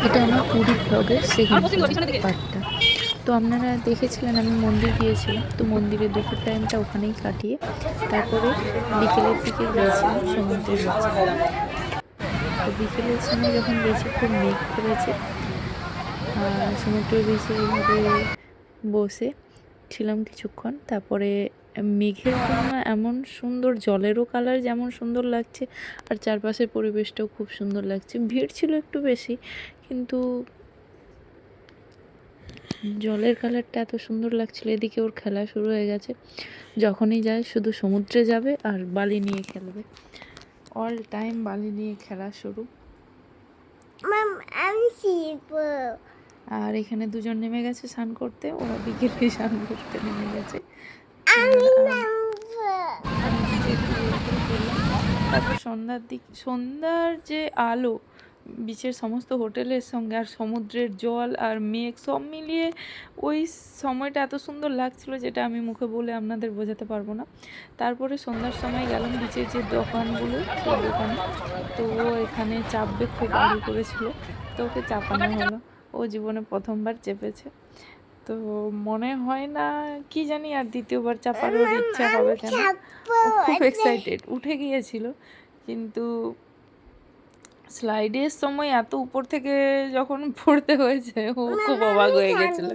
এটা আমার পুরী ব্লগের সেকেন্ড পার্টটা। তো আপনারা দেখেছিলেন আমি মন্দির গিয়েছিলাম, তো মন্দিরে দুপুর টাইমটা ওখানেই কাটিয়ে তারপরে বিকেলের দিকে গিয়েছিলাম সমুদ্রের কাছে। তো বিকেলের সময় যখন গেছি খুব মেঘ করেছে, আর সমুদ্র বিচে এইভাবে বসে ছিলাম কিছুক্ষণ। তারপরে মেঘের জন্য এমন সুন্দর, জলেরও কালার যেমন সুন্দর লাগছে আর চারপাশের পরিবেশটাও খুব সুন্দর লাগছে। ভিড় ছিল একটু বেশি, কিন্তু জলের কালারটা এত সুন্দর লাগছিল। এদিকে ওর খেলা শুরু হয়ে গেছে, যখনই যায় শুধু সমুদ্রে যাবে আর বালি নিয়ে খেলবে, অল টাইম বালি নিয়ে খেলা শুরু। আর এখানে দুজন নেমে গেছে স্নান করতে, ওরা বিকেলে স্নান করতে নেমে গেছে। তারপর সন্ধ্যার যে আলো বিচের সমস্ত হোটেলের সঙ্গে আর সমুদ্রের জল আর মেঘ সব মিলিয়ে ওই সময়টা এত সুন্দর লাগছিল, যেটা আমি মুখে বলে আপনাদের বোঝাতে পারবো না। তারপরে সন্ধ্যার সময় গেলাম বিচের যে দোকানগুলো, সেই দোকানে। তো ও এখানে চাপবে খুব আগে করেছিল, তো ওকে চাপানো হলো। ও জীবনে প্রথমবার চেপেছে, তো মনে হয় না কি জানি আর দ্বিতীয়বার চাপার ওর ইচ্ছা হবে কেন। ও খুব এক্সাইটেড, উঠে গিয়েছিল, কিন্তু স্লাইডের সময় এত উপর থেকে যখন পড়তে হয়েছে ও খুব অবাক হয়ে গেছিল।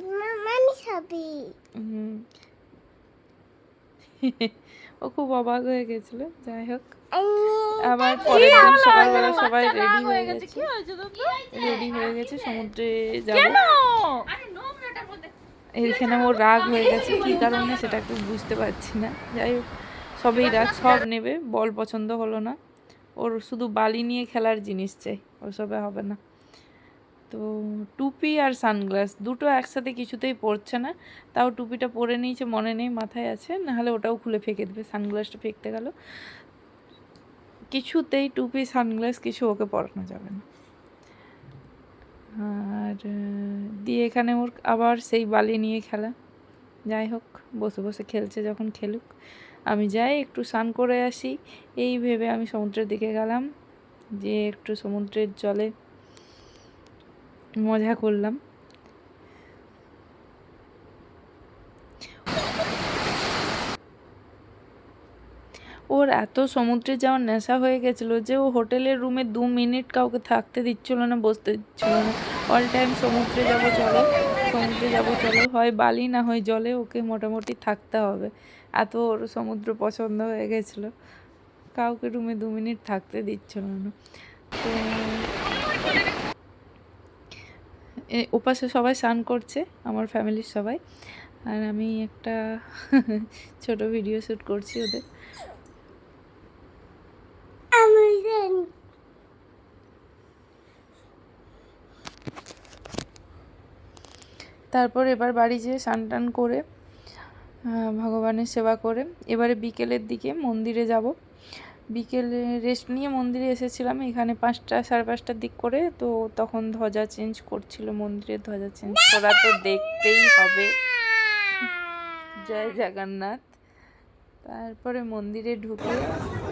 ও খুব অবাক হয়ে গেছিল। যাই হোক, আবার পরের দিন সকালবেলা সবাই রেডি হয়ে গেছে সমুদ্রে যাব। এখানে ওর রাগ হয়ে গেছে, কী কারণে সেটা একটু বুঝতে পারছি না। যাই হোক, সবই রাগ, সব নেবে, বল পছন্দ হলো না ওর, শুধু বালি নিয়ে খেলার জিনিস চাই, ওসবে হবে না। তো টুপি আর সানগ্লাস দুটো একসাথে কিছুতেই পরছে না, তাও টুপিটা পরে নিয়েছে, মনে নেই মাথায় আছে, নাহলে ওটাও খুলে ফেঁকে দেবে। সানগ্লাসটা ফেঁকতে গেল, কিছুতেই টুপি সানগ্লাস কিছু ওকে পরানো যাবে না। আর দিয়ে এখানে ওর আবার সেই বালি নিয়ে খেলা। যাই হোক, বসে বসে খেলছে যখন খেলুক, আমি যাই একটু স্নান করে আসি এই ভেবে আমি সমুদ্রের দিকে গেলাম, যে একটু সমুদ্রের জলে মজা করলাম। ওর এত সমুদ্রে যাওয়ার নেশা হয়ে গেছিলো যে ও হোটেলের রুমে 2 মিনিট কাউকে থাকতে দিচ্ছিল না, বসতে দিচ্ছিল না। অল টাইম সমুদ্রে যাব চলো, সমুদ্রে যাব চলো, হয় বালি না হয় জলে, ওকে মোটামুটি থাকতে হবে। এত ওর সমুদ্র পছন্দ হয়ে গেছিলো, কাউকে রুমে 2 মিনিট থাকতে দিচ্ছিল না। তো ওপাশে সবাই স্নান করছে, আমার ফ্যামিলির সবাই, আর আমি একটা ছোট ভিডিও শ্যুট করছি ওদের। তারপর এবার বাড়ি যেয়ে স্নান টান করে ভগবানের সেবা করে এবারে বিকেলের দিকে মন্দিরে যাব। বিকেলে রেস্ট নিয়ে মন্দিরে এসেছিলাম এখানে 5টা সাড়ে 5টার দিক করে। তো তখন ধ্বজা চেঞ্জ করছিল, মন্দিরের ধ্বজা চেঞ্জ করা তো দেখতেই হবে, জয় জগন্নাথ। তারপরে মন্দিরে ঢুকে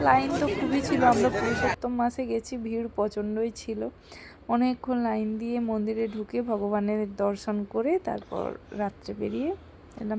লাইন তো খুবই ছিল, আমরা পুরুষোত্তম মাসে গেছি, ভিড় প্রচণ্ডই ছিল। অনেকক্ষণ লাইন দিয়ে মন্দিরে ঢুকে ভগবানের দর্শন করে তারপর রাত্রে বেরিয়ে এলাম।